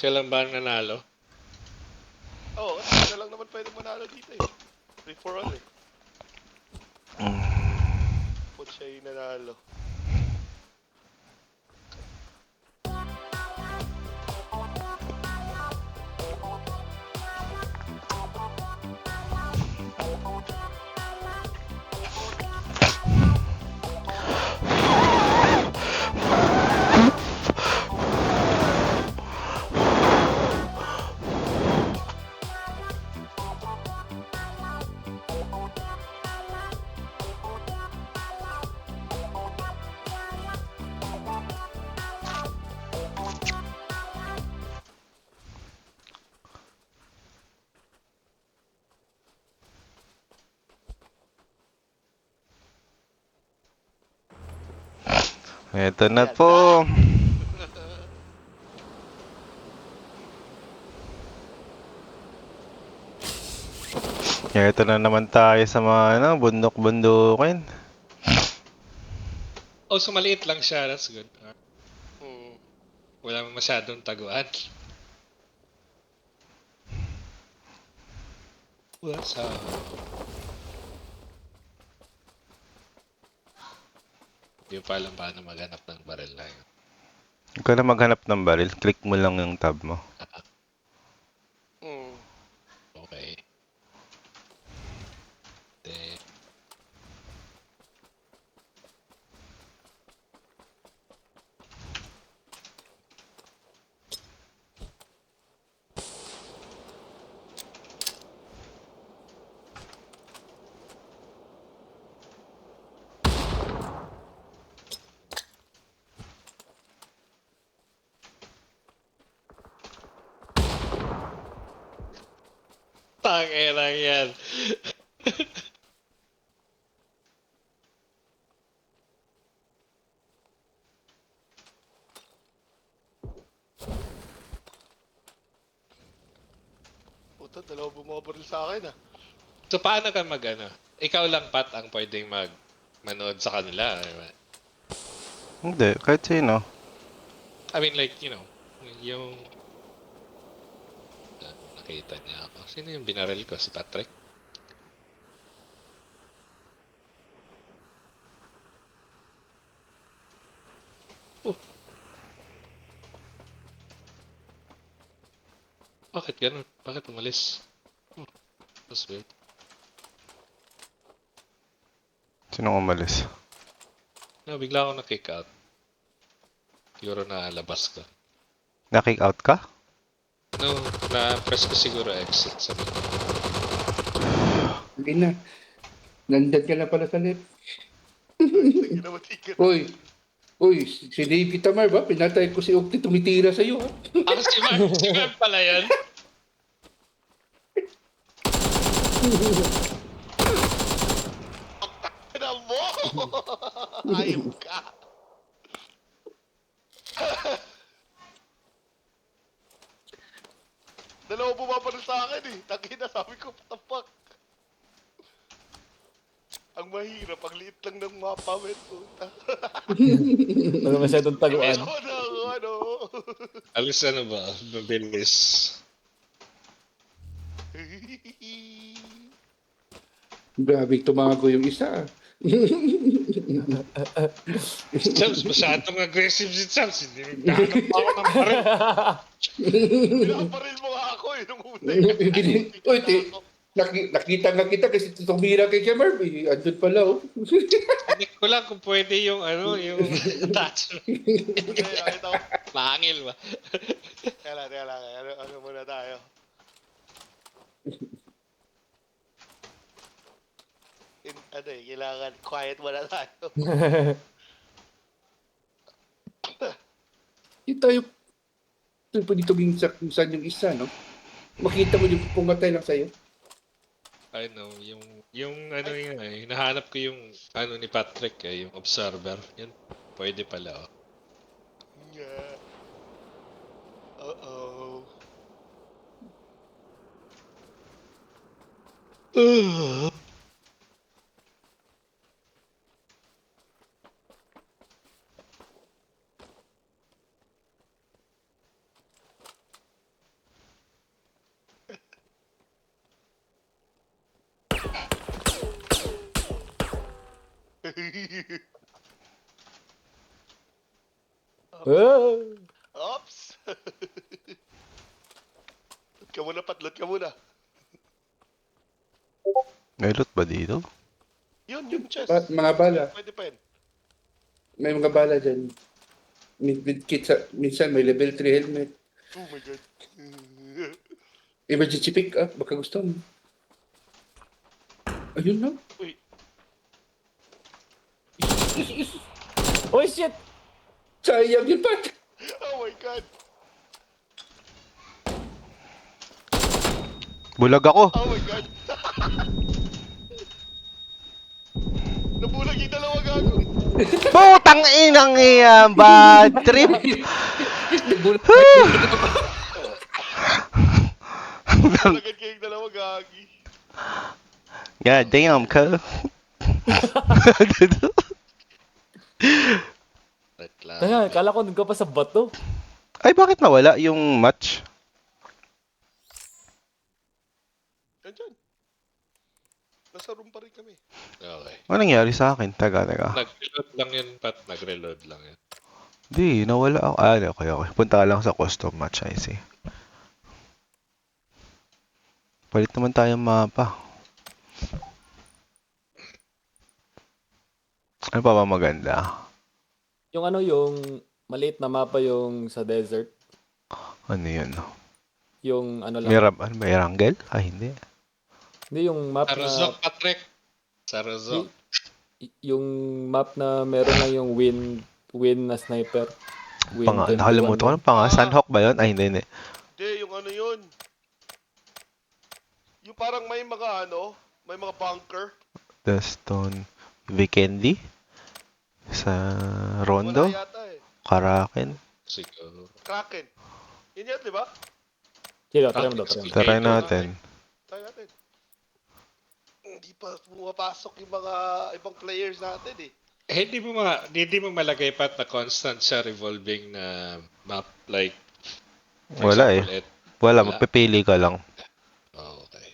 Kailan ba nanalo? Oo, kasi isa lang naman pwede manalo dito eh. Free for all eh. Put siya yung nanalo. Eto na Ayan po. na! Eto na naman tayo sa mga bundok-bundukin. Oh, so maliit lang siya. That's good. Hmm. Wala masyadong taguan. What's up? Hindi pa alam paano maghanap ng baril na yun. Huwag ka na maghanap ng baril. Click mo lang yung tab mo. Hmm. Okay. Then, tangina yan. Puta, dalawa bumabaril sa akin ah. So paano ka Ikaw lang Pat ang pwedeng manood sa kanila. Diba? Hindi, kahit sino. I mean like, yung nakita niya ako. Sino yung binaril ko? Si Patrick? Oh, bakit ganun? Bakit umalis? Oh, that's weird. Sino umalis? No, bigla ako na-kick out. Siguro nalabas ko. Na-kick out ka? No, na-press ko siguro exit. Sabi ko. Hindi na. Nandyan ka na pala sa net. Sige na matigan. Uy, si David Tamar ba? Pinatay ko si Octi, tumitira sa'yo. Ah, si Mark pala yan? Ina mo! Ayop ka! Dalawa bumabaril sa akin eh. Tangina, sabi ko, what the fuck? Ang mahirap, ang liit lang ng mapa, men, puta. Wala masyadong taguan. Ayoko na, ano. Alis ba? Mabilis. Grabe, tumago yung isa. Si Chams, masyadong aggressive si Chams. Hindi naghahanap ako ng baril. Pinaparil mo nga ako eh, nung una eh. Uy, nakita nga kita kasi tumira kay Kemar. Andun pala, oh. Hindi ko lang kung pwede yung yung attachment. Hindi, nakita ko. Mangil ba? Teka lang, ano muna tayo. Kailangan quiet muna tayo. Hindi tayo pwede tumingin sa kung saan yung isa, no? Makita mo yung pumatay lang sa'yo. I know, yung yun hinahanap ko yung ni Patrick yung observer. Yan, pwede pala oh. Yeah. Uh-oh. Oops! Loot ka muna, Pat. Loot ka muna. May loot ba dito? Yung chest. Mga bala. Pwede pa yan. May mga bala dyan. With kit minsan may level 3 helmet. Oh my god. Emergency pick up, baka gusto mo. Ayun na. Uy, Oh shit! Sayang yun, Pat. oh my god. Bulag ako. Oh my god. Nabulag yung dalawa gago. Putang inang iyan, bad trip. Nabulagan kayong dalawa gagi. God damn, ko. Rekla. Tanga, kala ko nandun ka pa sa bato. Ay, bakit nawala yung match? Andyan. Nasa room pa rin kami. Okay. Ano nangyari sa akin? Taga. Nag-reload lang yun, Pat. Nag-reload lang yun. Di, nawala ako. Ah, okay. Punta ka lang sa custom match, I see. Palit naman tayong mapa. Ano pa ba maganda? Yung ano, yung maliit na mapa yung sa desert. Ano yun? Yung ano lang. May Rangel? Ay, hindi. Hindi yung map Sa Rozok, na... Patrick. Sa Rozok. Yung map na meron lang yung win na sniper. Win Nakalimutan ko ng panga. Sunhawk ba yun? Ay, hindi. Hindi, yung ano yun. Yung parang may mga ano, may mga bunker. Deston. Vikendi? Sa Rondo? Wala yata eh. Karaken? Siguro. Kraken. Yun yan, di ba? Sige, try mo daw, try mo. Try natin. Tayo natin. Hindi pa pumapasok yung mga ibang players natin eh. Eh, hindi mo malagay, Pat, na constant siya revolving na map. Like, for Wala example, Wala, Wala. mapipili ka lang. Oh, okay.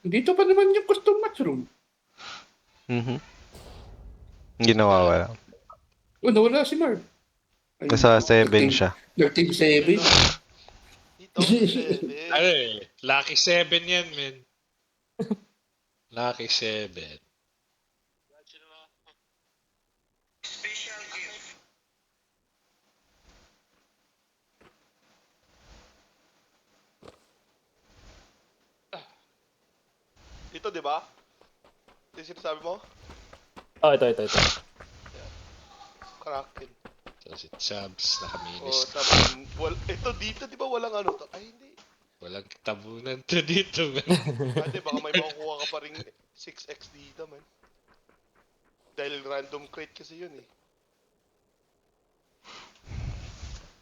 Dito pa naman yung custom match room. Mhm. Hindi nawawala. Oh, nawala si Marv. Ay, Nasa 7 team- siya. Your team 7. Dito, eh. Ano eh, Lucky 7 yan, men. Lucky 7. Dito, di ba? Ito yung sinasabi mo? Oh, ito. Kraken. So, si Chubbs, O, nakaminis. tapos, ito dito, di ba walang ano to? Ay, hindi. Walang tabunan to dito, men. Ate, baka may makukuha ka pa rin 6x dito, man. Dahil random crate kasi yun eh.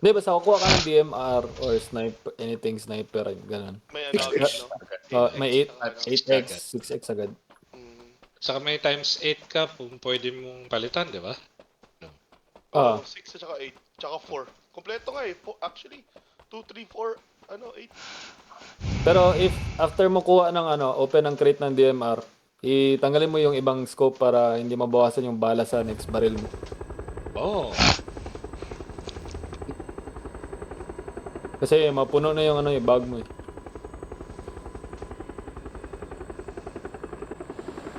Hindi, basta kukuha ka ng DMR or sniper, anything sniper, ganun. May ano agad, no? May 8x 8x, 6x agad. Mm. Saka may times 8 ka kung pwede mong palitan, di ba? Ah. 6 at saka 8, tsaka 4. Kompleto nga eh. Actually, 2, 3, 4, 8. Pero if after mo kuha ng open ng crate ng DMR, itanggalin mo yung ibang scope para hindi mabawasan yung bala sa next barrel mo. Oh, Kasi mapuno na yung yung bag mo eh.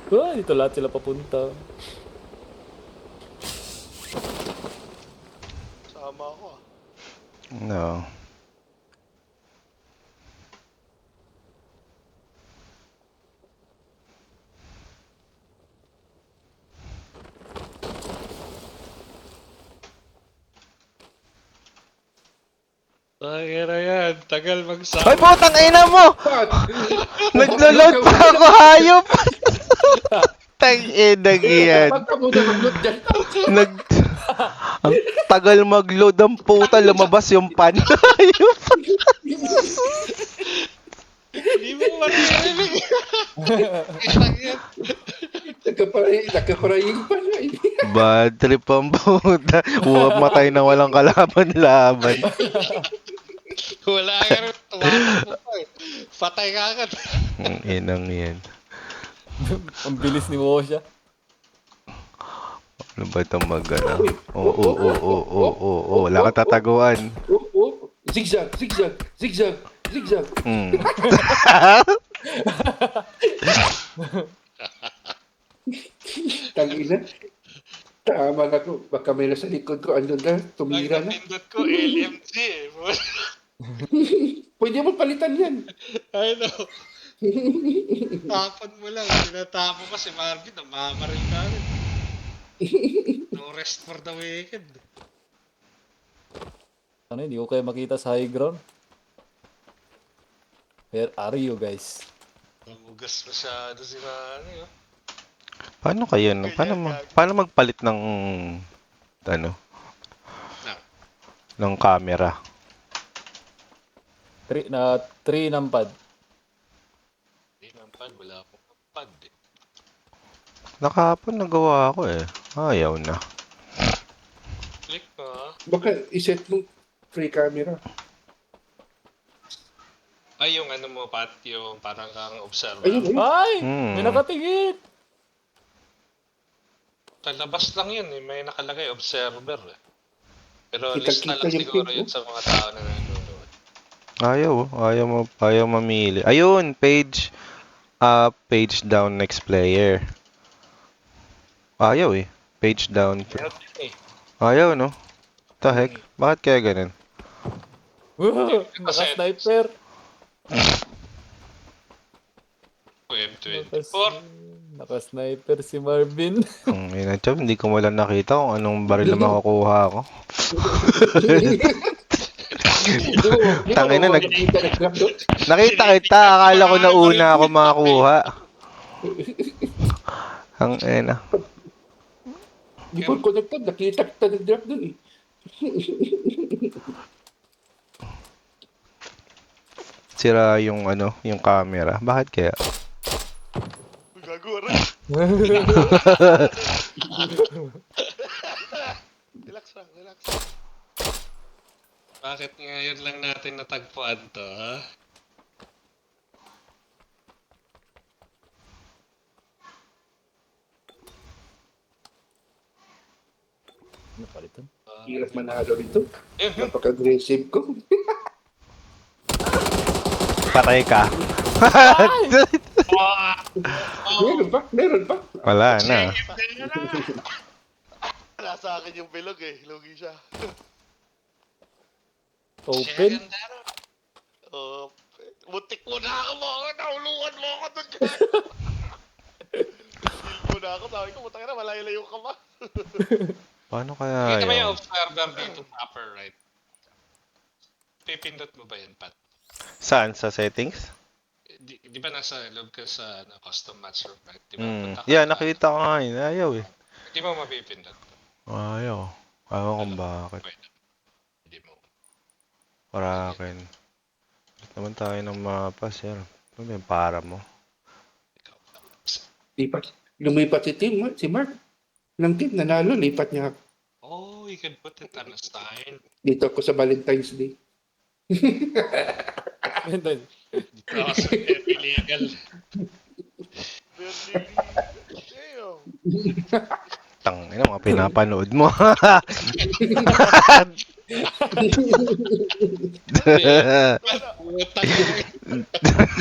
Dito lahat sila papunta. Sama ako ah. No. tangina yan. Tagal Ay, magsama. putang ina mo! Pat! Naglo-load pa ako, hayop! Tang ina yan. Pat ka muna mag-load dyan. Ang tagal mag-load ang puta, lumabas yung pan. Hayop! Hindi mo maririnig. Isang yan. Nagkaparaying pa siya eh. Bad trip ang puta. Matay na walang kalaban-laban. Wala ka rin. Tumakbo mo pa eh. Patay ka agad. Ang inang yan. Ang bilis ni Mosha. Ano ba itong wala ka tataguan. Zigzag, zigzag, zigzag, zigzag. Mm. Tangina. Tama na ko. Baka may nasa likod ko. Andun na. Ang Tumira na. napindot ko, LMG eh. Pwede mo palitan yan. I know. Tapon mo lang. Tinatapo ka si Marvin. Namamaril ka rin. No rest for the wicked. Ano, hindi ko kayo makita sa high ground. Where are you guys? Namugas masyado si Manny. Oh. Paano kayo? Paano magpalit ng ano? Ng camera? 3 ng pad. Hindi naman pad. Wala akong pad eh. Nakahapon nagawa ako eh. Ayaw na. Click mo ah. Baka iset mo free camera. Ay, yung ano mo, Pat, yung parang kang observer. Ayun, ayun. Ay! Hmm. May nakatingin! Talabas lang yun eh. May nakalagay, observer eh. Pero Kita-kita list na lang yung siguro pin, yun sa mga tao na nanonood. Ayaw mamili. Ayun, page up, page down, next player. Ayaw eh. Page down. Meron din eh. Ayaw, no? The heck? Bakit kaya ganun? Naka-sniper! M24. Naka-sniper si Marvin. Ina, chum, hindi ko wala nakita kung anong baril na makukuha ko. Tangina, nakita kita, akala ko na una ako makakuha. Ang ina. Di ba connected? Nakita kita nag-drop dun eh. Sira yung ano, yung camera. Bakit kaya? Gago, aray. Relax lang, relax. Bakit ngayon lang natin natagpuan to, ha? Ano palitan? Hirap manalo rito. Yun, yun. Napaka-aggressive ko. Patay ka. Meron pa? Meron pa? Wala na. Nasa akin yung bilog eh. Lugi siya. Open? Muntik mo na ako mo. Nauluan mo ako doon. Heal mo na ako. Sabi ko, mutang na, malayo-layo ka ba? Paano kaya Kita mo yung yun? observer dito sa upper right. Pipindot mo ba yan, Pat? Saan? Sa settings? Di ba nasa loob ka sa custom match room, right? Di ba? Punta ka Yeah, sa- nakita ko nga yun. Ayaw eh. Di mo mapipindot. Ayaw. Ayaw kung bakit. Pwede. Hindi mo. Para akin. Ba't naman tayo ng mapa, sir? Ano yung para mo? Ikaw. Lipat. Lumipat si Tim, si Mark. Ng team, nanalo, lipat niya ako. Oh, you can put it on a sign. Dito ako sa Valentine's Day. Then, Dito ako sa illegal. Damn. Tang, ina, mga pinapanood mo.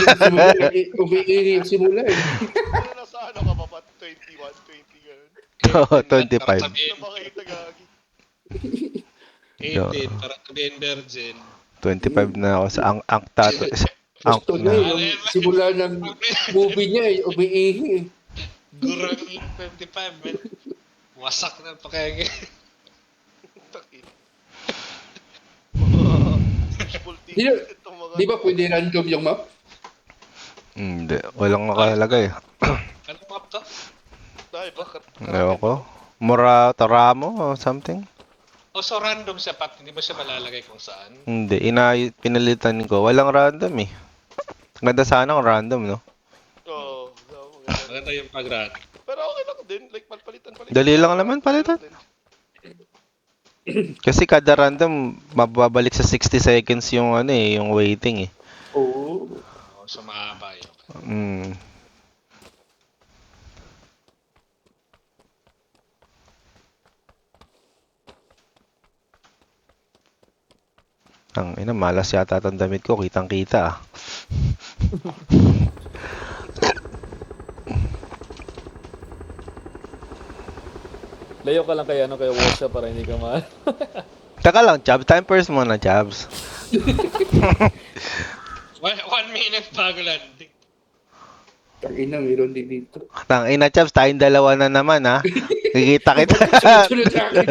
Utang Umiihi yung simula eh. Ano nasa ano ka ba? 21, 20 ganun? Oo, 25. Ano makita gagi? 18, para sabihin virgin. 25 na ako sa ang tato. Ang Gusto niya na. yung simula ng movie niya eh. Umiihi eh. Gurang 25, man. Wasak na pakenge. Takin. Full team. Di ba- Itong mga... Di ba pwede random yung map? Hindi, walang nakalagay. Ano map to? Dahil bakit? Ewan ko. Taramo or something? O so random siya, Pat. Hindi mo siya malalagay kung saan. Hindi, pinalitan ko. Walang random eh. Ganda sana kung random, no? Oo. Maganda yung pag-run. Pero okay lang din. Like, palitan. Dali lang naman palitan. Kasi kada random, mababalik sa 60 seconds yung ano eh, yung waiting eh. Oo. O, so mahaba yun. Mm. Ang ina, malas yata ang damit ko. Kitang-kita ah. Layo ka lang kay kay Washa para hindi ka ma... Taka lang, Chabs. Time first muna, Chabs. 1 minute bago landing. Tangina, meron din dito. Tang ina, Chabs. Tayong dalawa na naman ha. Kikita kita. Sunod sa akin.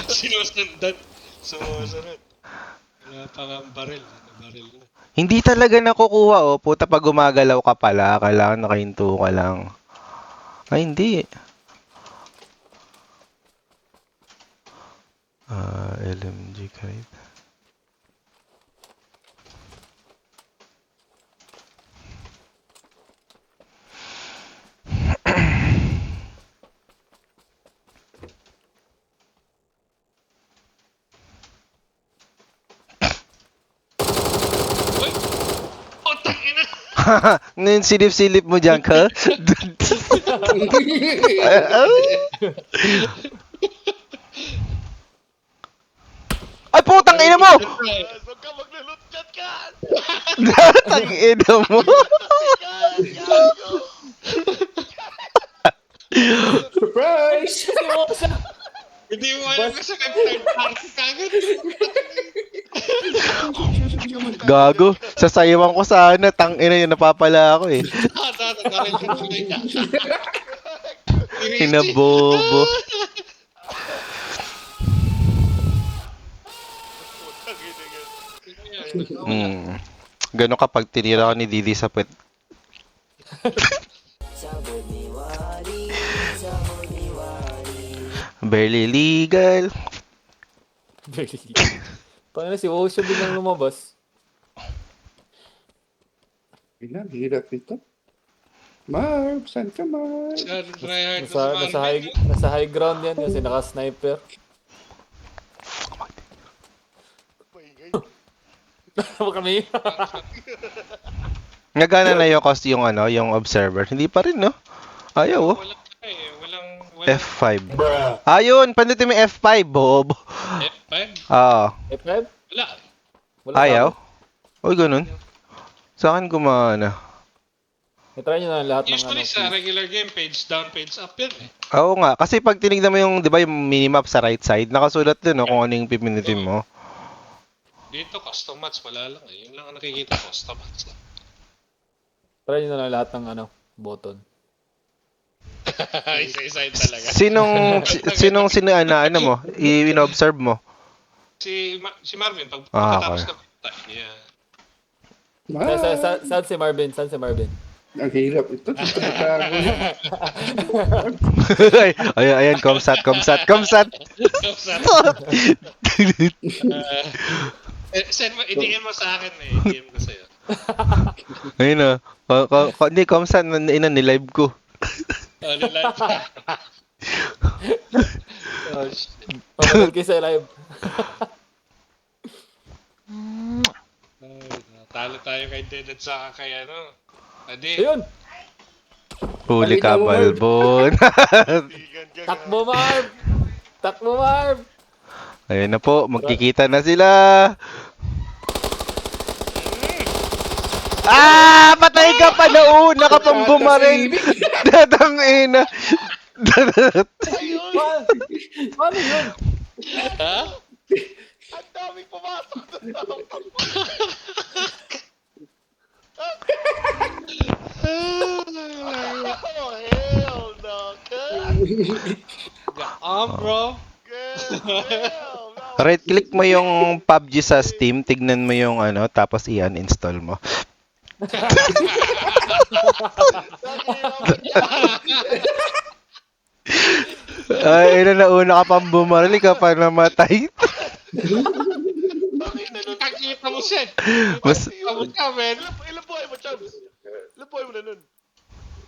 Sinusundan. Sumusunod. Wala pa nga ang baril. Baril na. Hindi talaga nakukuha oh. Puta pag gumagalaw ka pala. Kailangan nakahinto ka lang. Ay, hindi. LMG kahit. Uy! Oh, tangina! Ngayon silip-silip mo dyan ka? Ay putang ina mo! Huwag ka maglulot chat ka! Tang ina mo! Surprise! Si Washa! Hindi mo alam na sa third party kagad. Gago, sasayawan ko sana. Tang ina yun, napapala ako eh. Narin ka tuloy ka. Hinabobo. Gano'n kapag tinira ka ni Didi sa pet. Barely legal. Paano si Washa biglang lumabas? Ina, hirap ito. Marv, saan ka, Marv? Nasa high ground yan kasi naka-sniper. Huwag kami. Nagana na yung cost yung ano, yung observer. Hindi pa rin, no? Ayaw, oh. Walang F5. Ayun, panutin mo yung F5, Bob. F5? Oo. F5? Wala. Wala Ayaw? sa Uy, ganun. Sa akin gumana. akin. I-try nyo na lahat ng Usually sa regular game, page down, page up yan eh. Oo nga, kasi pag tinignan mo yung, di ba, yung minimap sa right side, nakasulat dun, no, kung ano yung pipindutin mo. Dito, custom match, wala lang eh. Yun lang ang nakikita, custom match lang. Try nyo na lahat ng button. Isa-isa yun talaga. Sinong ano mo, in-observe mo? Si Marvin, pag Ah, pagkatapos okay. na punta. Yeah. Marv! Saan si Marvin? Saan si Marvin? Ang hirap ito. Tatago na. Ayan, comsat. Send mo, i-DM mo sa akin eh. I-DM ko sa'yo. Ayun na. Hindi, comsat, nilive ko. Oh, live. Oh, shit. Pagod kayo sa live. Talo tayo kay Dead at saka kay ano. Adi. Ayun! Huli ka, Balbon. Tigan ka Takbo, Marv! Takbo, Marv! Ayun na po, magkikita na sila. Patay ka pa nauna ka pang bumaril. Dadang ina. Paano yun? Ha? Ang daming pumasok na Oh, hell no, Bro. hell no. Right click mo yung PUBG sa Steam, tignan mo yung ano, tapos i-uninstall mo. Ay, nauna ka pang bumaril, ka pa namatay. Nakikita mo siya. Mas, Abot ka, men. Ilan buhay mo, Chubs? Ilan buhay mo na nun?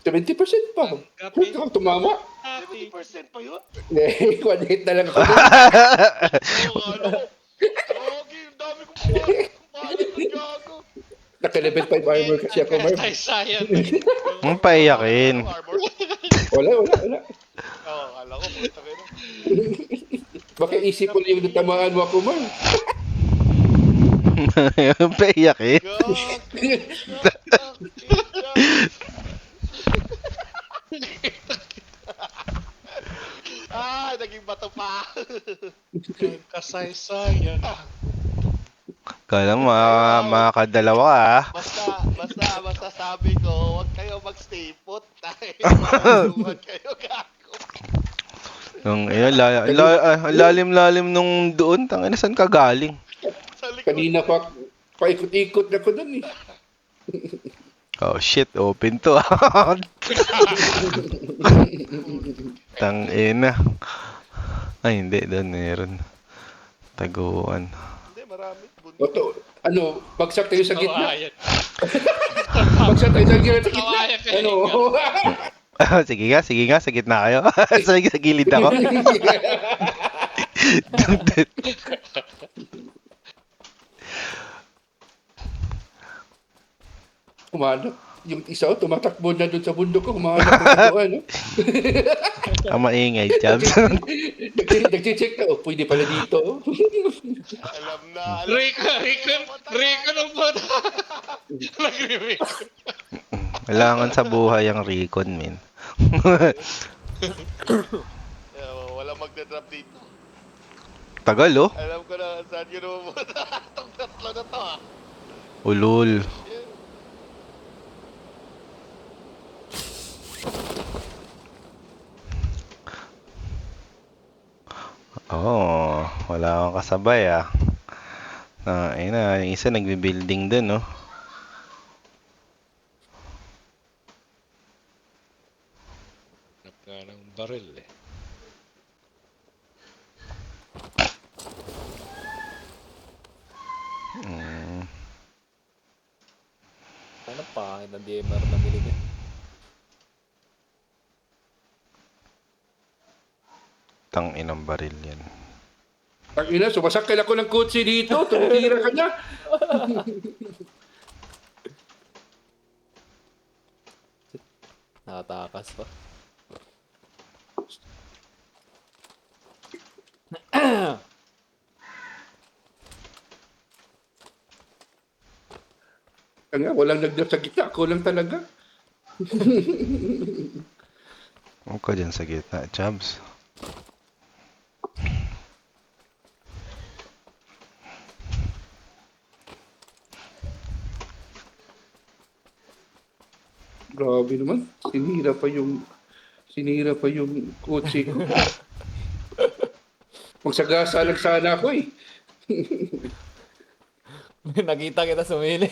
70% pa. Huwag ka tumama. 70% pa yun? Eh, 1 hit na lang ako. Oo, ano? Okay, ang dami kong pumasok. Paano yung gago? Naka-level 5 armor kasi ako, Marv. Anti-science. ang paiyakin. Armor? Wala. Oo, kala ko, puta kayo. Baka isip ko na yung natamaan mo ako, Marv. Paiyak eh. Naging bato pa. Kasaysayan. Kala mo, makakadalawa ka ah. Basta sabi ko, huwag kayo mag-stay put. Dahil makukulungan kayo, gago. Ang lalim-lalim nung doon. Tangina, saan ka galing? Sa likod. Kanina pa, paikot-ikot na ko dun eh. Oh shit, open to ah. Tangina. Ay, hindi. Doon meron. Taguan. Hindi, marami. Oto, bagsak tayo sa gitna. Kawayan. Bagsak tayo sa gitna. Kawayan kayo. Sige nga, sa gitna kayo. Sa gilid ako. Humanap. Yung isa, tumatakbo na doon sa bundok ko. Humanap ko ano. Ang maingay, Chabs. Nag-check na, pwede pala dito. Alam na. Rico ng bata. Nag-remake. Kailangan sa buhay ang recon, min. Walang magdadrop dito. Tagal, oh. Alam ko na saan yun umumunta. Itong tatlo na to ah. Ulul. Oh, wala akong kasabay ah. Ayun na, yung isa nagbi-building din, no? Hanap nga ng baril eh. Ano pangit ng DMR na binili? Inang baril yan. Ang ina, sumasakay ako ng kotse dito. Tumutira ka na. Nakatakas pa. Nga, walang nagdap sa gitna. Ako lang talaga. Huwag ka dyan sa gitna, Chabs. Grabe naman. Sinira pa yung kotse ko. Magsagasa lang sana ako eh. Nakita kita sumili.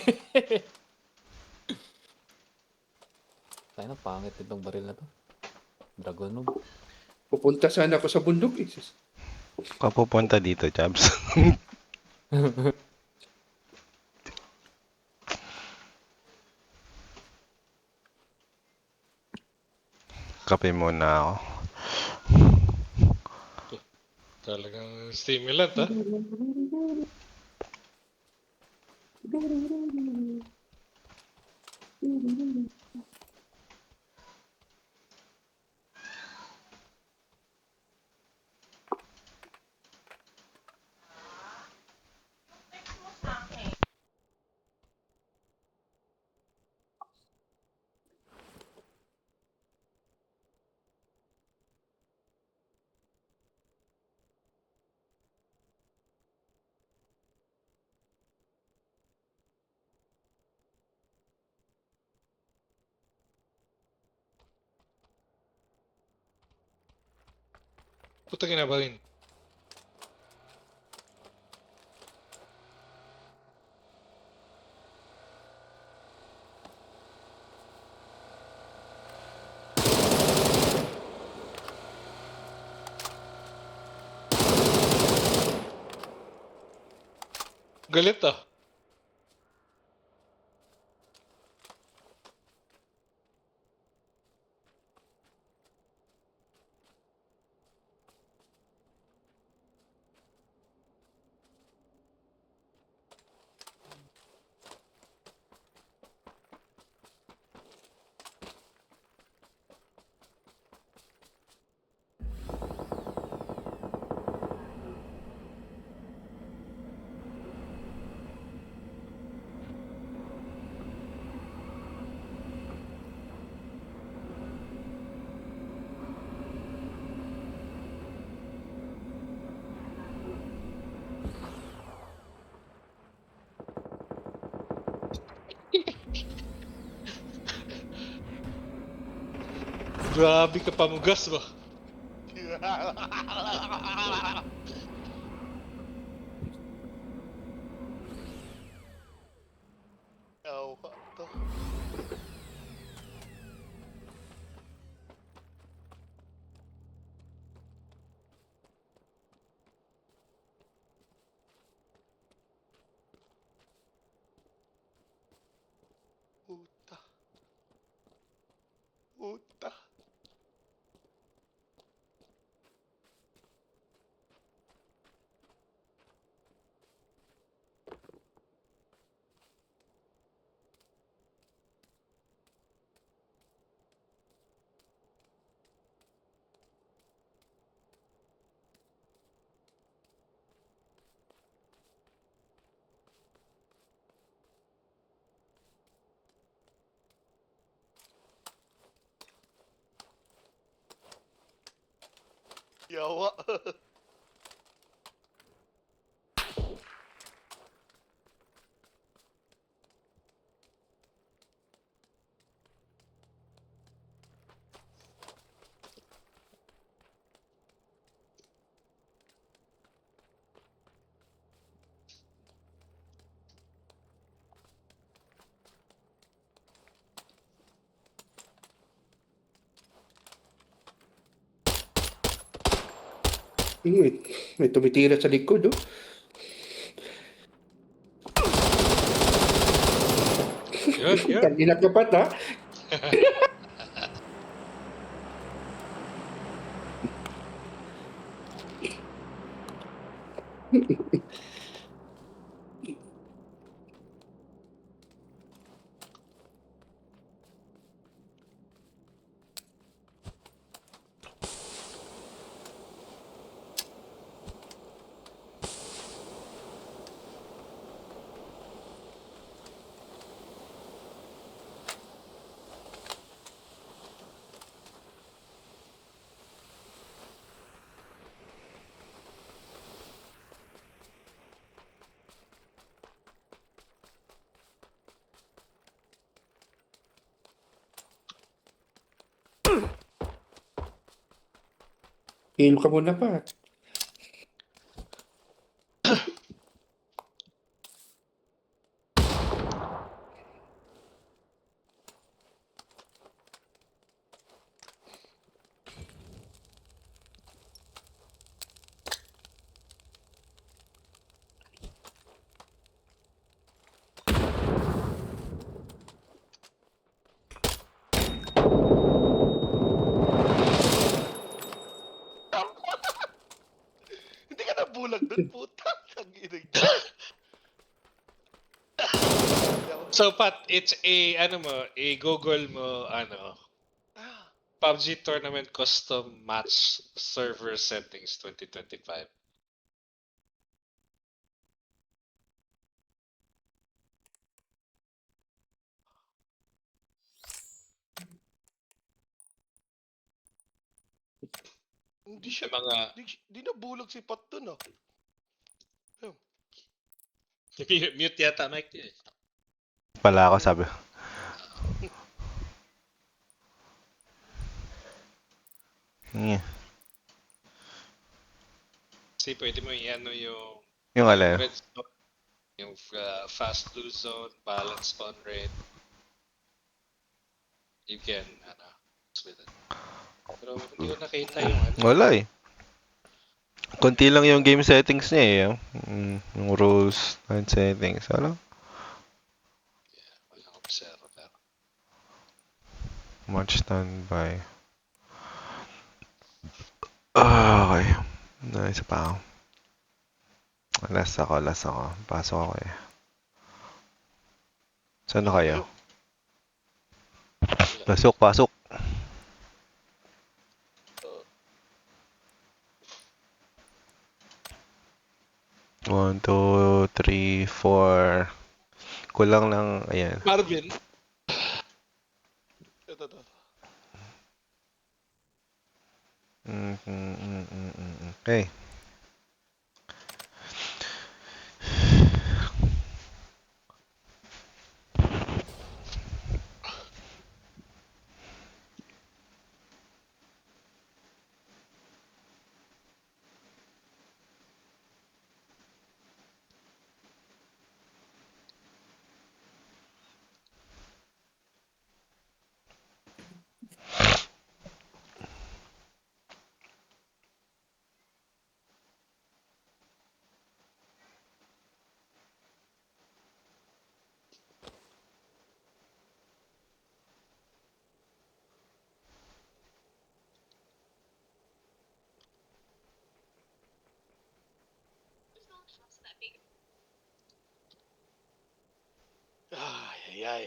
Tayo na, pangit itong baril na to. Dragon Noob. Pupunta sana ako sa bundok eh. Ka pupunta dito, Chabs. Kape muna ako. Talagang stimulant ah. Puta kinabahin. Galit ah. Grabe ka pamugas ba? Yawa to. Puta. Puta. Yawa. May tumitira sa likod, oh. Yun, yun. Tangina ka pa, ha? Heal ka muna pa. Hindi ka nabulag dun, puta. Tangina. So Pat, it's a ano mo, Google mo ano, PUBG Tournament Custom Match Server Settings 2025. Hindi siya, Yung mga di nabulag si Pat dun, ah. mute yata mic niya eh. Pala ako sabi. Yeah. Kasi pwede mo i-ano yung Yung alin? red zone, yung fast lose zone, balance spawn rate. You can, ano, with it. Pero hindi ko nakita yung ano. Wala eh. Konti lang yung game settings niya eh. Yung rules and settings. Ano? Walang observer. Match standby. Okay. Isa pa ako. Last ako. Pasok ako eh. Saan na kayo? Pasok. One, two, three, four. Kulang lang, ayan. Marvin, Ito. Okay. ay, ay.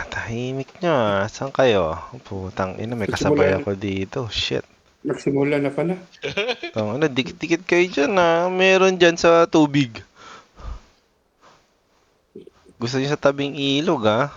Tahimik nyo ah. Saan kayo? Putang ina, may kasabay ako dito. Shit. Nagsimula na pala. Tang ina, dikit-dikit kayo dyan ah. Meron dyan sa tubig. Gusto niyo sa tabing ilog ah.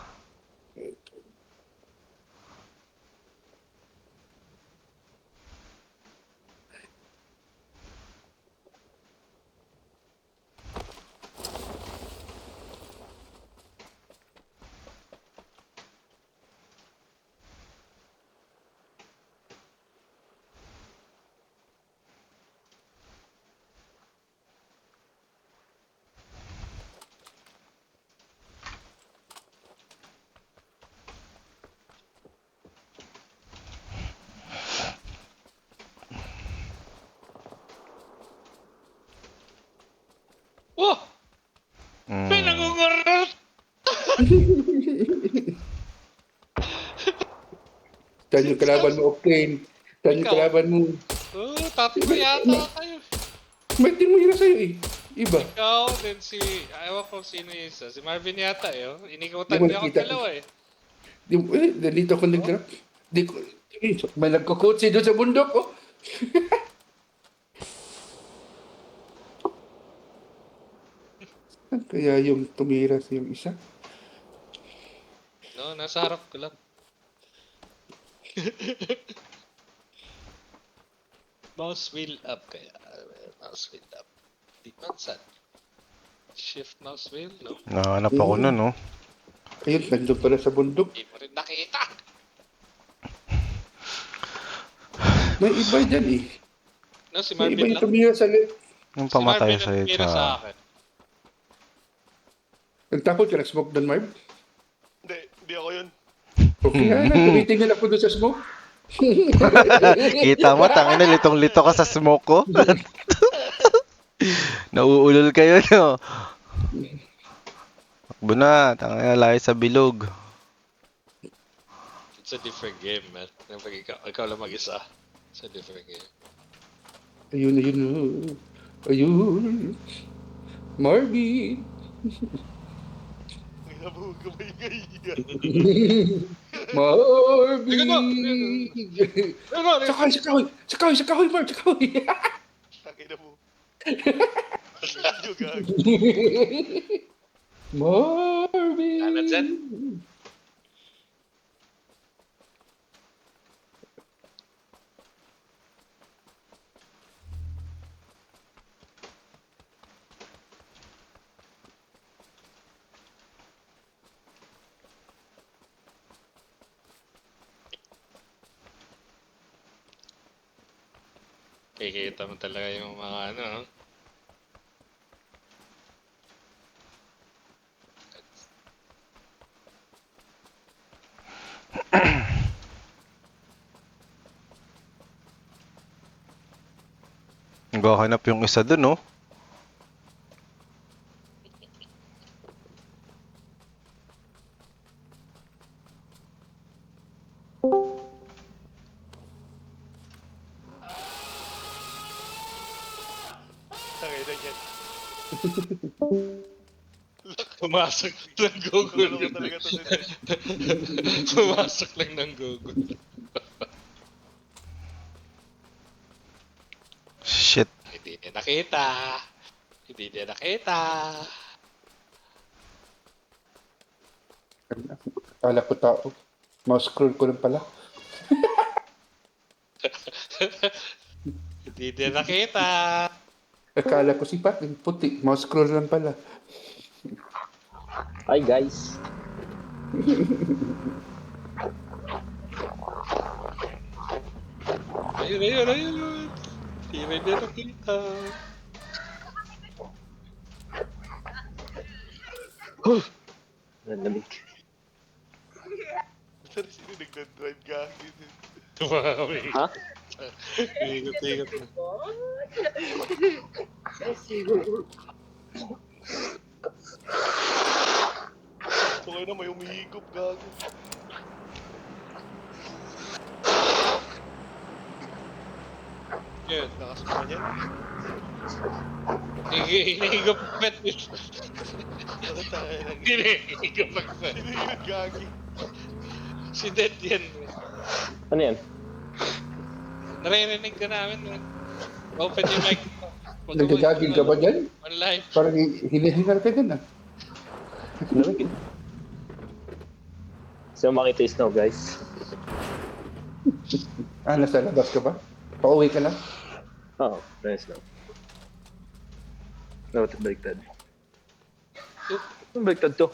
Oh! May Mm. nangungurot! Saan yung kalaban mo, Octane? Saan yung Ikaw. kalaban mo? Oh, tatlo yata kayo. May tinumira sa'yo eh. Iba. Ikaw, then si... Ewan ko sino yung isa. Si Marvin yata eh. Oh. Inikutan Di mo niya ako nakita. dalawa eh. Dito ako nag-grab. Di ko, may nagkukutsi doon sa bundok, oh. Kaya yung tumira sa yung isa. No, nasa harap ko lang. Mouse wheel up kaya. Mouse wheel up. Di man saan? Shift mouse wheel? No. Nahanap ako nun oh. Ayun, nandun pala sa bundok. Di mo rin nakita. May iba dyan eh. No, si May iba Marvin yung lang. tumira sa Yung Si pamatay Marvin sa ang tumira sa sa... akin. Nagtakot ka nag-smoke doon, Marv? Hindi ako yun. Okay, na, tumitingin ako doon sa smoke. Kita mo, tangina, litong-lito ka sa smoke ko. Nauulol kayo, no? Takbo na, tangina, layo sa bilog. It's a different game, man. Kapag ikaw lang mag-isa. It's a different game. Ayun, ayun, oh. Ayun. Marvin. May nabuhog ka ba yung kaibigan? Marvin. Ano? Sakay, sakay. Sakay, sakay, Marv, sakay. Takay na mo. Medyo gago. Marvin. Ano dyan? Kikita mo talaga yung mga ano. Naghahanap yung isa dun, oh. Takay na yan. Pumasok ng Google. Ano ka talaga to din eh. Pumasok lang ng Google. Shit. Hindi niya nakita. Hindi niya nakita. Kala ko tao. Mouse scroll ko lang pala. Di din nakita. Akala ko si Pat, yung puti. Mouse scroll lang pala. Hi guys. Ayun. Di rin din nakita. Nandamig. Saan sino nagdadrive gagi? Tumawi. Ha? Ikot. Okay na, may umihigop gagi. Yun. Nakasama niya. Hinihigop pet. Bakit tayo nang... Hinihigop pet. Sino yun gagi? Si Dead yan. Ano yan? Naririnig ka namin. Man. Open yung mic. Nagagagil ka ba dyan? On live. Parang hinihingal ka dyan ah. Nandamig. So makita yung snow guys. Ah, nasa labas ka ba? Pauwi ka na? Oo, nice snow. No, ito baliktad. Ano baliktad to?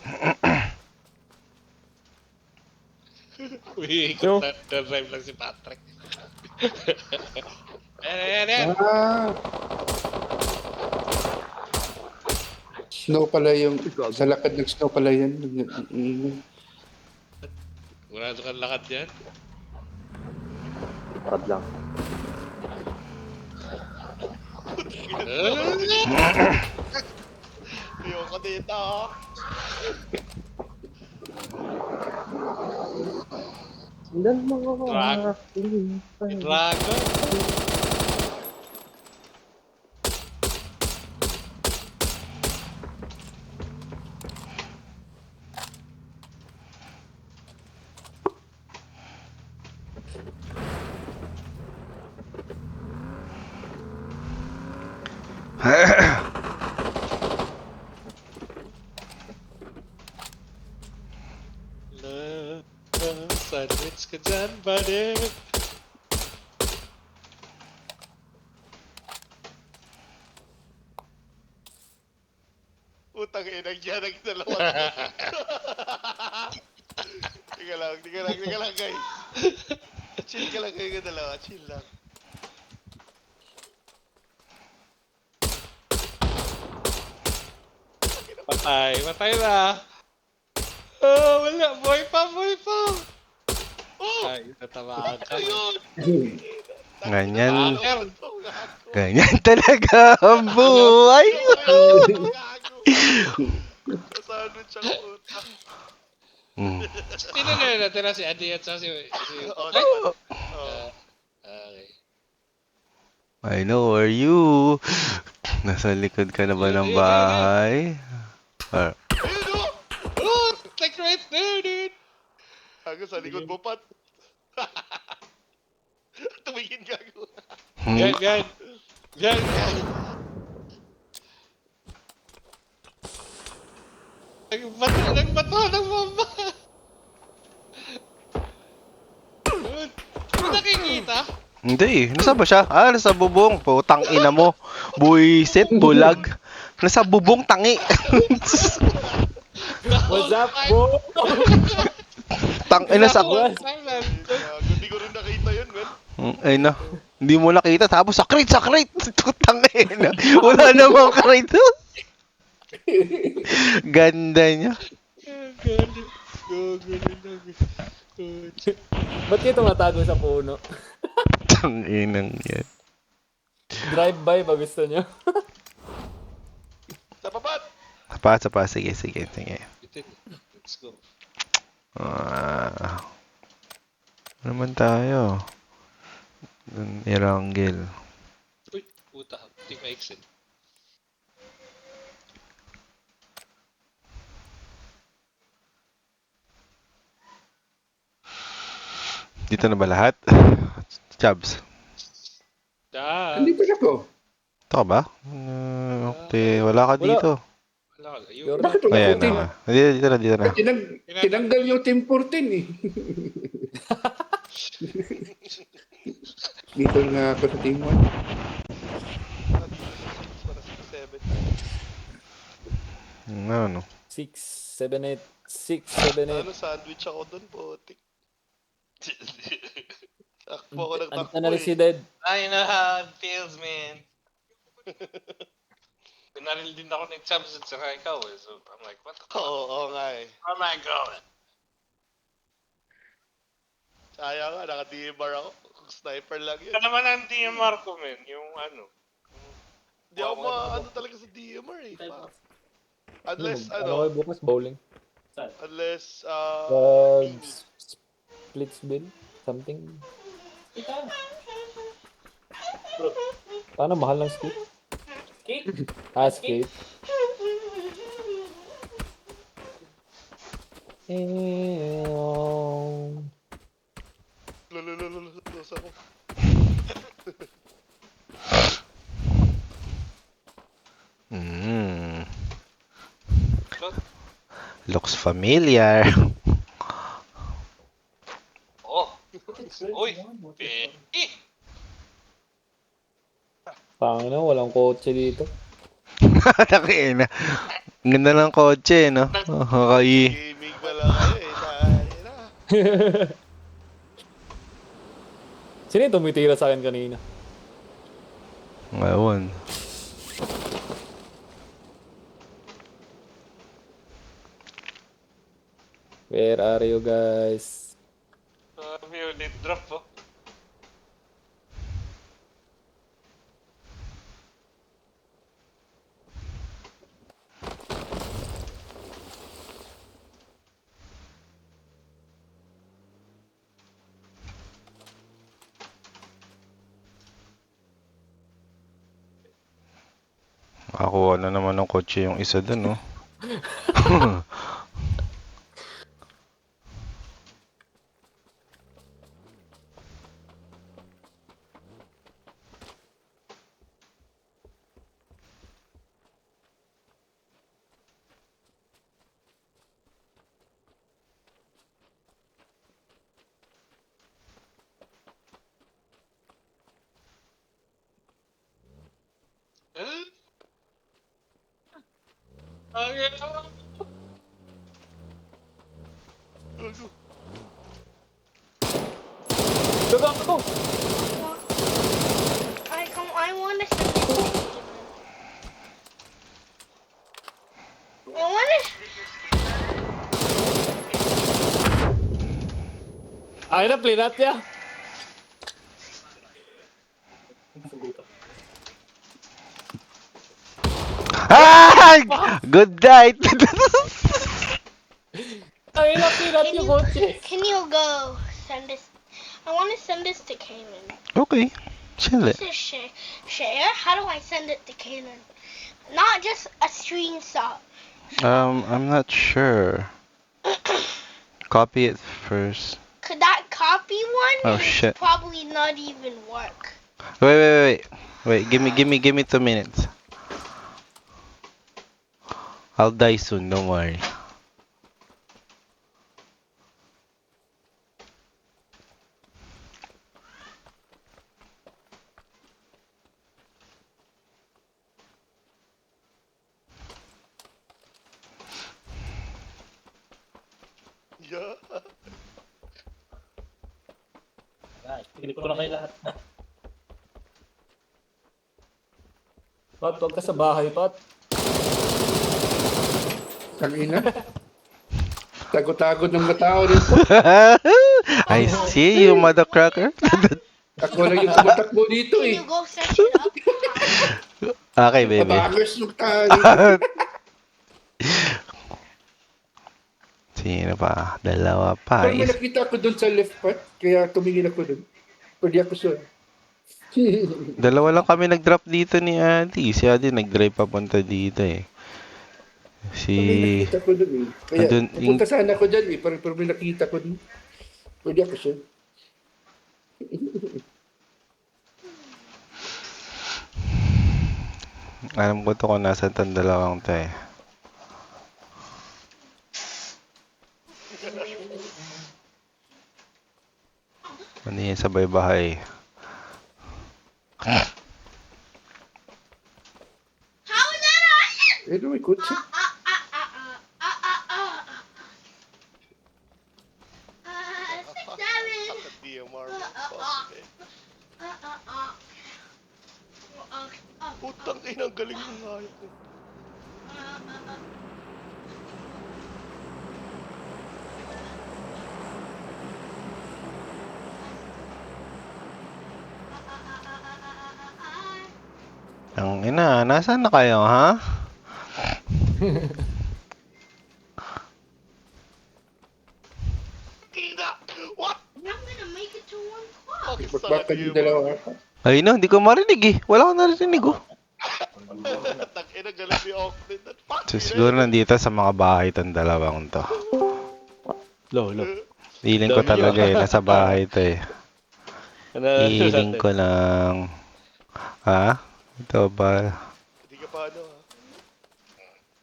Umiikot na drive lang si Patrick. Ayan. Ah! Snow pala yung... Sa lakad ng snow pala yan. Sigurado kang lakad yan. Bakit lang? Ayoko dito. Sundan mo ako. Drag. Dragon. Sandwich ka dyan, buddy. Utang ina dyan ang dalawa. Tika lang guys. Chill ka lang kayo dalawa, chill lang. Patay na. Oh, wala. Boy pa. Oh! Ay, natamaan ka. Ayun! Ganyan. Gago. Ganyan talaga ang buhay. Gago. Nasaan siyang utang. Hmm. Sino na yun natira si Adi at saka si... Oh, Ay! oh. Okay. I know where you. Nasa likod ka na ba ng bahay? Ah, Ayun oh! Oh, like right there, dude. Gago sa likod mo, Pat. Tumingin gago. Yan. Nagbato ng mama. Dude, hindi nakikita? Hindi eh. Nasa ba siya? Ah, nasa bubong. Putang ina mo. Buisit, bulag. Nasa bubong tangi. What's up, bro? Tang ina sa... Gago, hindi ko rin nakita yun, man. Ay na. Hindi mo nakita. Tapos sakrit. Tutang ina. Wala namang sakrit. Ganda niya. Ba't kayo tumatago sa puno? Tang inang yan. Drive-by ba gusto nyo? Sa papat! Sa pa. Sige. Let's go. Ah. Ano naman tayo? Iranggil. Uy, puta. Hindi ma-exit. Dito na ba lahat? Chabs. Hindi pa ako. Ito ka ba? Okay, wala ka dito. Wala ka. You're Bakit wala Ayan ko team? na. Dito na. Tinanggal yung team 14 eh. Dito nga ako sa team 1. Ano? 6, 7, 8. 6, 7, 8. Ano, sandwich ako dun, putik. Takbo ako ng Andito takbo na rin si eh. Dead. I know how it feels, man. Pinaril din ako ng Champs at saka ikaw eh. So, I'm like, what the fuck? Oo nga eh. Where am I going? Sayang nga, naka-DMR ako. Kung sniper lang yun. Ito naman ang DMR ko, men. Yung ano. Hindi ako ano talaga sa DMR eh. Unless, Ano kayo bukas? Bowling? unless, Uh, mini. Splitsville? Something? Paano? Mahal ng skate? Skate? Lulululululus ako. Looks familiar. Oh. Uy. Eh. Pangina, walang kotse dito. Takina. Ganda ng kotse, no? Okay. Gaming pala kayo eh. Dahil na. Sino yung tumitira sa akin kanina? Ngayon. Where are you guys? Sabi ulit drop, oh. Nakakuha na naman ng kotse yung isa dun, no? Eh? Okay. Gaga ka to! I want to send it to I want to. Ay na, plinat niya! Ah! Good night! Ay na, plinat yung kotse! Can you go send this? I want to send this to Kaylin. Okay. Chill it. This is share. How do I send it to Kaylin? Not just a screenshot. I'm not sure. Copy it first. Could that copy one? Oh, shit. Probably not even work. Wait, give me 2 minutes. I'll die soon, don't worry. Yeah. Pinip ko na kayo lahat. Pat, huwag ka sa bahay, Pat. Tangina. Tago-tago ng mga tao dito. I see you, mothercracker. Ako lang yung tumatakbo dito Can eh. you go set it up? Okay, baby. Pabagers yung tao dito. Sino pa? Dalawa pa. Pero may nakita ako doon sa left part, kaya tumingin ako doon. Pwede ako sure. Dalawa lang kami nag-drop dito ni Adi. Si Adi nag-drive papunta dito eh. May nakita ko doon eh. Kaya Andun, pupunta sana ako dyan eh. Pero may nakita ko doon. Pwede ako sure. Alam ko to kung nasa tang dalawang to eh. Ano yun sa bahay? How is that on? Eh, may kutsi. a marble possible. Putang ina, ang galing ng hayop ko. Ang ina, nasaan na kayo, ha? Ina! What? I'm gonna make it to 1 o'clock. Bakit Ba't sa baka akin yung dalawa ata? Ay no, hindi ko marinig eh. Wala akong narinig oh. Tang ina, galing ni Oakland. Fuck! So, siguro nandito sa mga bahay itong dalawang to. Low. Feeling ko talaga eh, nasa bahay to eh. Feeling ko lang. Ha? Ito ba? Hindi ka pa ano ha?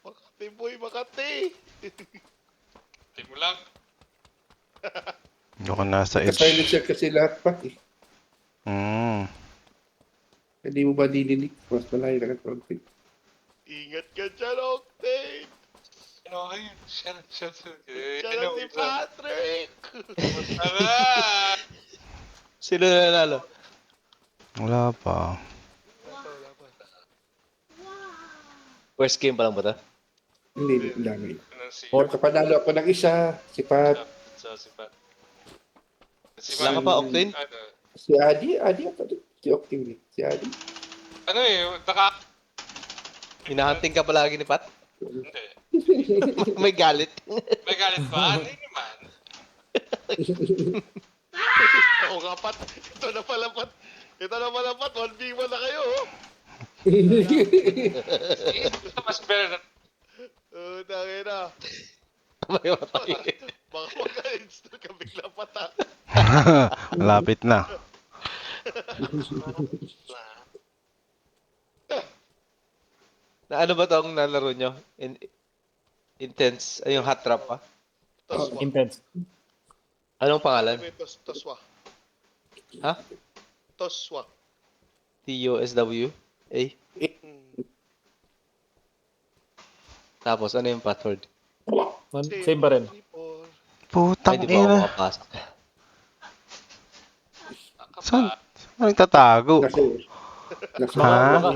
Makati boy, Makati! Hindi mo lang. Hindi ko nasa edge. Naka-silencer kasi lahat pa eh. Hindi mo ba dininig? Mas malayo na konti. Ingat ka dyan, Octane! Okay, shut up. Diyan si Patrick! Tara! Sino na nanalo? Wala pa. First game pa lang ba ito? Hindi, ang dami. Si Kapanalo ako ng isa, si Pat, si Pat. Wala ka pa, Octane? Ano, si Adi ako din. Si Octane, si Adi. ano eh, Hinahunting ka palagi ni Pat? Hindi. May galit. May galit ba? Ano yun naman? Oo nga, Pat. Ito na pala, Pat. 1v1 na kayo, oh. Ito mas better na. Tangin na. May matay. Baka magka-install ka bigla, Pat, ha. Malapit na. Na ano ba tong nalaro nyo? Intense. Ay, yung hot trap pa? Toswa. Intense. Anong pangalan? Toswa. Ha? Toswa. TUSW? Tapos, ano yung password? Same pa rin. Ay, Putang di ba ako ina. makapasok? Saan? Saan nagtatago? Nasa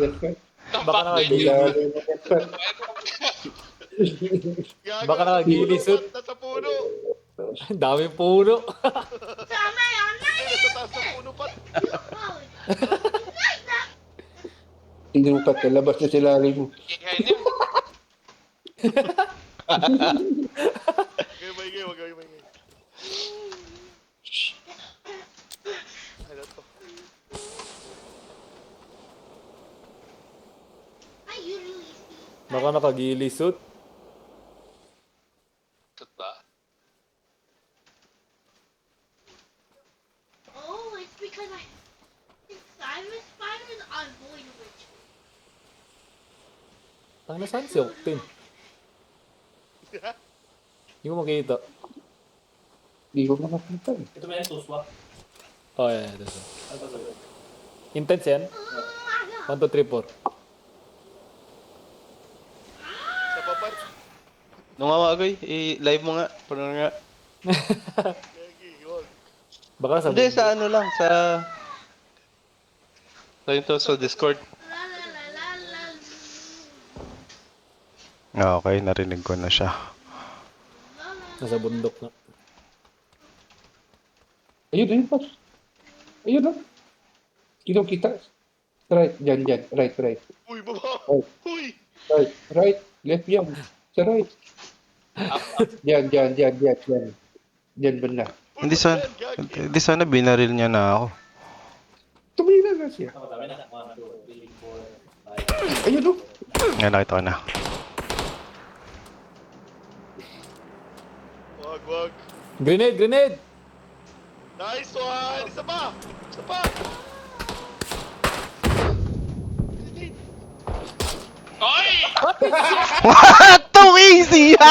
Ha? Baka nakagilis. Baka nakagilisot. Nasa puno. Ang daming puno. Tama yan. Nasa taas ng puno, Pat. Hindi mo Pat, labas na sila rin mo. Ingay niyo. Maingay, wag kayo maingay. Ano to? I usually see. Baka nakagilisot. Tut ba? Oh, it's because I'm a spider and I'm void witch. Tang nasaan si Octane? Hindi ko makita. Hindi ko makakita eh. Ito ba yung Tuswa? Oh, yeah. That's it. Ano ba sabi? Intense yan. 1, 2, 3, 4. Sa papat. Nung nga Magoy, i-live mo nga. Parang nga. Gagi, wag. Baka nasa Hindi, sa ano lang, sa... Sa ito, sa Discord. La la la la la. Okay, narinig ko na siya. Nasa bundok na. Ayun, Pat. Ayun na. Kitang kita. Right, dyan. Right. Uy, baba. Oh. Uy. Right. Left yan. Sa right. Dyan. Dyan banda. Hindi sana, hindi sana binaril niya na ako. Tumira na siya. Ako dami na. 1, 2, 3, 4, 5. Ayun no. Ngayon nakita ko na. Wag. Grenade! Nice one! Isa pa! Oy! What? Too easy! Ano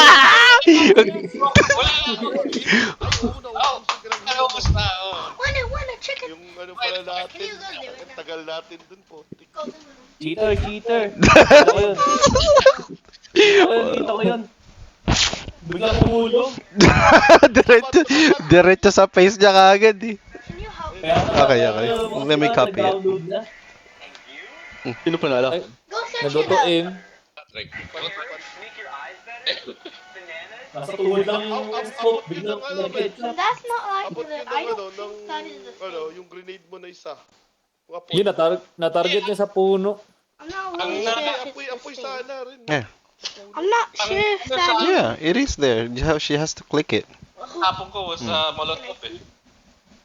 mas na? Wanna chicken. Yung ano pala natin, Can you go there right ang now? tagal natin dun po. Go to the room. Cheater! Kita ko yun. Kita ko yun. Bigla pumulo. Diretso sa face niya kagad eh. Can you Okay, okay. Let me copy it. Nag-download na. Sino panalo? Ay, Go search it nagluto up. aim. Patrick. Nasa tuhod lang yung scope. Biglang nag-ketchup. That's not like Abot the. yun I ng don't ano, think that is the ano, same. yung grenade mo na isa. Mga Yun, pot. na-target niya sa puno. I'm not Ang really na- sure if it's Apoy the same. sana rin. Yeah. I'm not sure if that is. Yeah, it is there. She has to click it. Tapon ko sa Molotov eh.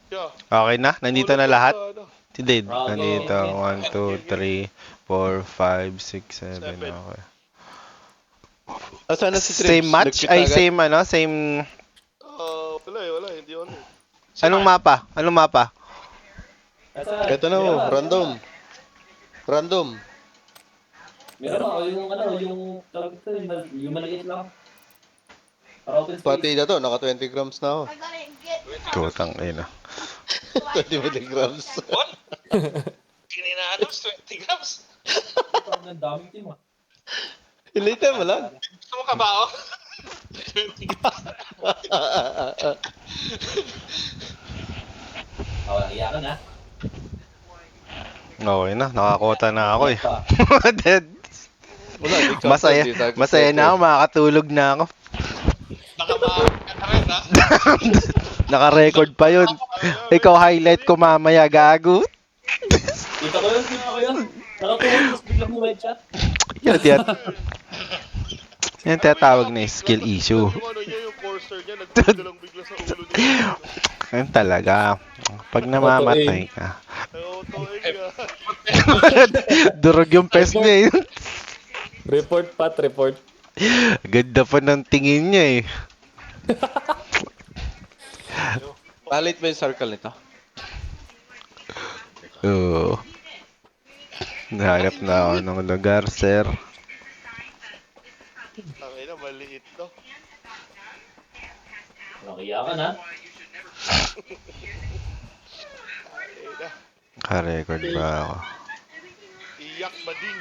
Yeah. Okay na? Nandito na lahat? Sana. Hindi. Okay. Nandito. 1, 2, 3, 4, 5, 6, 7. Okay. Asan na si Tribs? Same match? Nag-quit Ay, agad? same ano? Same... Wala. Hindi ano. Anong mapa? Anong mapa? Ito na mo, random. Random. Meron ako yung ano, yung tawag ito, yung maliit lang. Para open space. Pati na to, naka 20 grams na ako. I gotta get. Tutang ina. 20 milligrams. Kininanos, 20 grams. Ang daming team ah. Ilita mo lang. Gusto mo kabao? 20 grams. Iyakan na. Okay na. Nakakota na ako eh. Dead. Wala, di ka Masaya. hindi tayo Masaya na ako. Makakatulog na ako. Nakabao ka na rin ha? Naka-record pa yun. Ikaw highlight ko mamaya, gago. Kita ko yun. Nakatuwag, tapos biglang mo headshot. Yan. Yan tinatawag na skill issue. Yung ano niya, yung courser niya, nagbigalang bigla sa ulo niya. Yan talaga. Pag namamatay ka. Ay, auto-aim nga. Durog yung pes niya eh. Report, Pat, report. Ganda pa ng tingin niya eh. Palit mo yung circle nito. Oo. Nahanap na ako ng lugar, sir. Tangay na, maliit to. Iyakan na. Tangay na. Naka-record ba ako? Iyak ba din?